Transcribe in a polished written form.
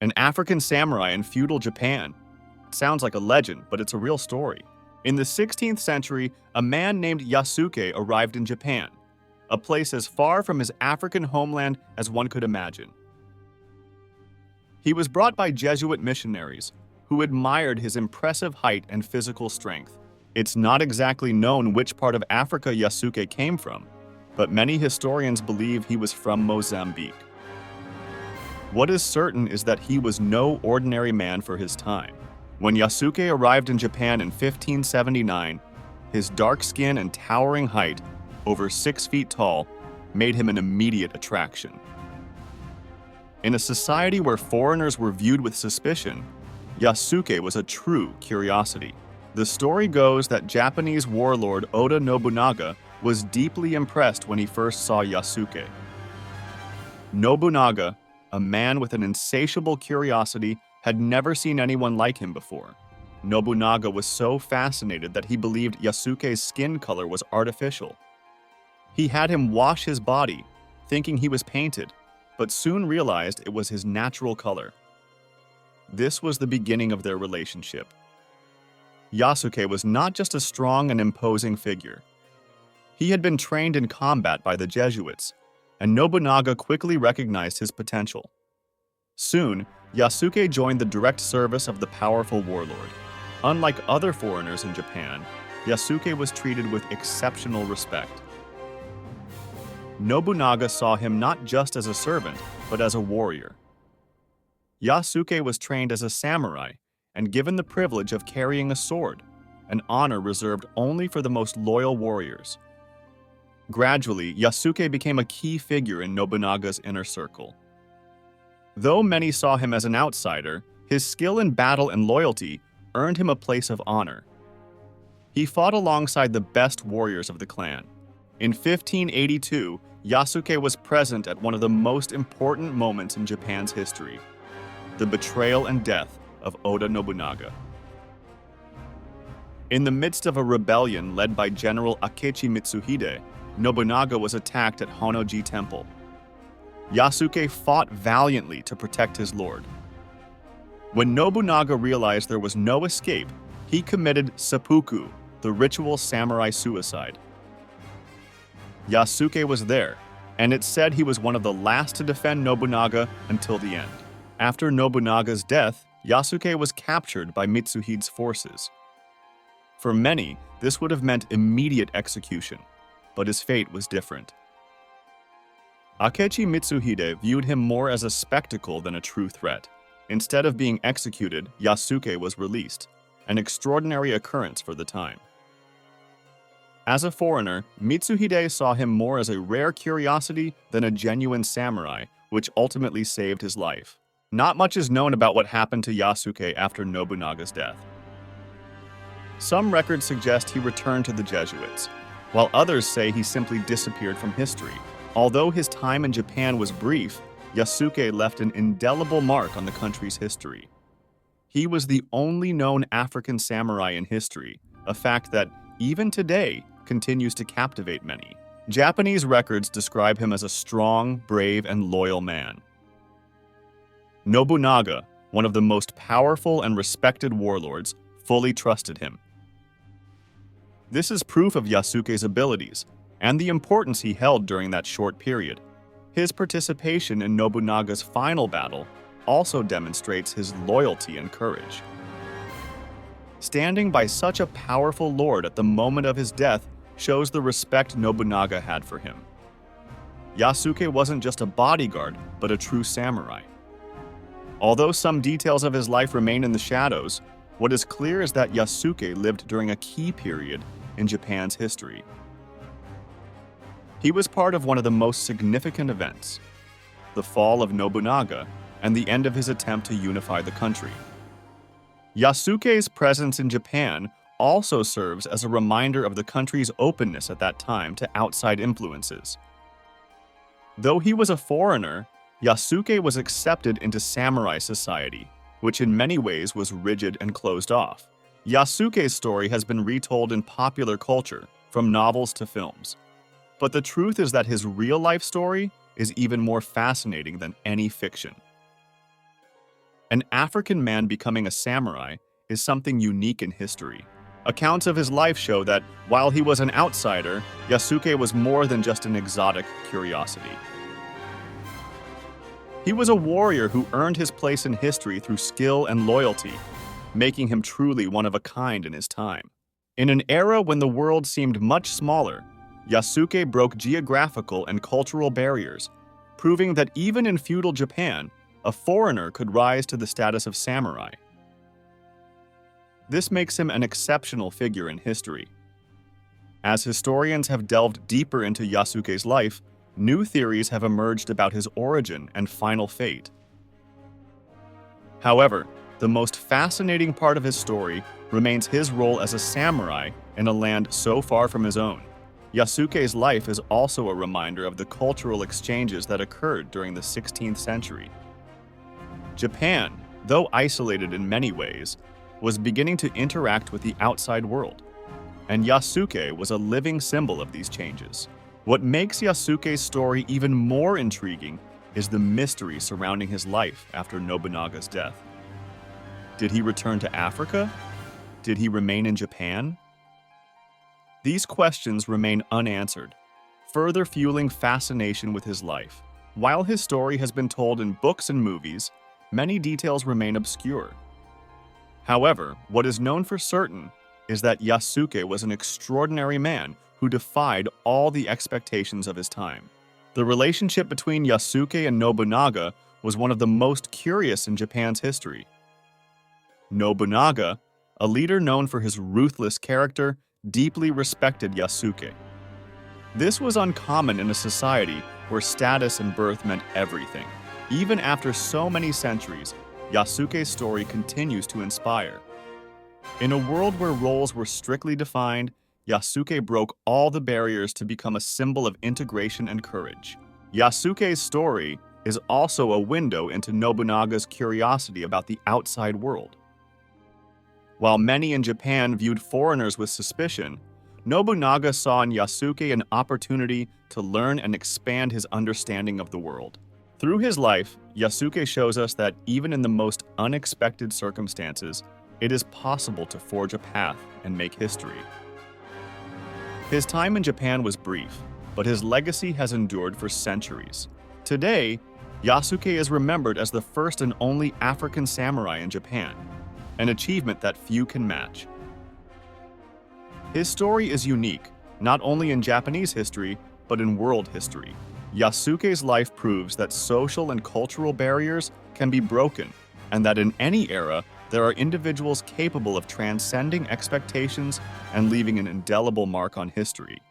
An African samurai in feudal Japan. It sounds like a legend, but it's a real story. In the 16th century, a man named Yasuke arrived in Japan, a place as far from his African homeland as one could imagine. He was brought by Jesuit missionaries, who admired his impressive height and physical strength. It's not exactly known which part of Africa Yasuke came from, but many historians believe he was from Mozambique. What is certain is that he was no ordinary man for his time. When Yasuke arrived in Japan in 1579, his dark skin and towering height, over 6 feet tall, made him an immediate attraction. In a society where foreigners were viewed with suspicion, Yasuke was a true curiosity. The story goes that Japanese warlord Oda Nobunaga was deeply impressed when he first saw Yasuke. Nobunaga, a man with an insatiable curiosity, had never seen anyone like him before. Nobunaga was so fascinated that he believed Yasuke's skin color was artificial. He had him wash his body, thinking he was painted, but soon realized it was his natural color. This was the beginning of their relationship. Yasuke was not just a strong and imposing figure. He had been trained in combat by the Jesuits, and Nobunaga quickly recognized his potential. Soon, Yasuke joined the direct service of the powerful warlord. Unlike other foreigners in Japan, Yasuke was treated with exceptional respect. Nobunaga saw him not just as a servant, but as a warrior. Yasuke was trained as a samurai and given the privilege of carrying a sword, an honor reserved only for the most loyal warriors. Gradually, Yasuke became a key figure in Nobunaga's inner circle. Though many saw him as an outsider, his skill in battle and loyalty earned him a place of honor. He fought alongside the best warriors of the clan. In 1582, Yasuke was present at one of the most important moments in Japan's history, the betrayal and death of Oda Nobunaga. In the midst of a rebellion led by General Akechi Mitsuhide, Nobunaga was attacked at Honnoji Temple. Yasuke fought valiantly to protect his lord. When Nobunaga realized there was no escape, he committed seppuku, the ritual samurai suicide. Yasuke was there, and it's said he was one of the last to defend Nobunaga until the end. After Nobunaga's death, Yasuke was captured by Mitsuhide's forces. For many, this would have meant immediate execution, but his fate was different. Akechi Mitsuhide viewed him more as a spectacle than a true threat. Instead of being executed, Yasuke was released, an extraordinary occurrence for the time. As a foreigner, Mitsuhide saw him more as a rare curiosity than a genuine samurai, which ultimately saved his life. Not much is known about what happened to Yasuke after Nobunaga's death. Some records suggest he returned to the Jesuits, while others say he simply disappeared from history. Although his time in Japan was brief, Yasuke left an indelible mark on the country's history. He was the only known African samurai in history, a fact that, even today, continues to captivate many. Japanese records describe him as a strong, brave, and loyal man. Nobunaga, one of the most powerful and respected warlords, fully trusted him. This is proof of Yasuke's abilities and the importance he held during that short period. His participation in Nobunaga's final battle also demonstrates his loyalty and courage. Standing by such a powerful lord at the moment of his death shows the respect Nobunaga had for him. Yasuke wasn't just a bodyguard, but a true samurai. Although some details of his life remain in the shadows, what is clear is that Yasuke lived during a key period in Japan's history. He was part of one of the most significant events, the fall of Nobunaga and the end of his attempt to unify the country. Yasuke's presence in Japan also serves as a reminder of the country's openness at that time to outside influences. Though he was a foreigner, Yasuke was accepted into samurai society, which in many ways was rigid and closed off. Yasuke's story has been retold in popular culture, from novels to films. But the truth is that his real-life story is even more fascinating than any fiction. An African man becoming a samurai is something unique in history. Accounts of his life show that while he was an outsider, Yasuke was more than just an exotic curiosity. He was a warrior who earned his place in history through skill and loyalty, making him truly one of a kind in his time. In an era when the world seemed much smaller, Yasuke broke geographical and cultural barriers, proving that even in feudal Japan, a foreigner could rise to the status of samurai. This makes him an exceptional figure in history. As historians have delved deeper into Yasuke's life, new theories have emerged about his origin and final fate. However, the most fascinating part of his story remains his role as a samurai in a land so far from his own. Yasuke's life is also a reminder of the cultural exchanges that occurred during the 16th century. Japan, though isolated in many ways, was beginning to interact with the outside world, and Yasuke was a living symbol of these changes. What makes Yasuke's story even more intriguing is the mystery surrounding his life after Nobunaga's death. Did he return to Africa? Did he remain in Japan? These questions remain unanswered, further fueling fascination with his life. While his story has been told in books and movies, many details remain obscure. However, what is known for certain is that Yasuke was an extraordinary man who defied all the expectations of his time. The relationship between Yasuke and Nobunaga was one of the most curious in Japan's history. Nobunaga, a leader known for his ruthless character, deeply respected Yasuke. This was uncommon in a society where status and birth meant everything. Even after so many centuries, Yasuke's story continues to inspire. In a world where roles were strictly defined, Yasuke broke all the barriers to become a symbol of integration and courage. Yasuke's story is also a window into Nobunaga's curiosity about the outside world. While many in Japan viewed foreigners with suspicion, Nobunaga saw in Yasuke an opportunity to learn and expand his understanding of the world. Through his life, Yasuke shows us that even in the most unexpected circumstances, it is possible to forge a path and make history. His time in Japan was brief, but his legacy has endured for centuries. Today, Yasuke is remembered as the first and only African samurai in Japan, an achievement that few can match. His story is unique, not only in Japanese history, but in world history. Yasuke's life proves that social and cultural barriers can be broken, and that in any era, there are individuals capable of transcending expectations and leaving an indelible mark on history.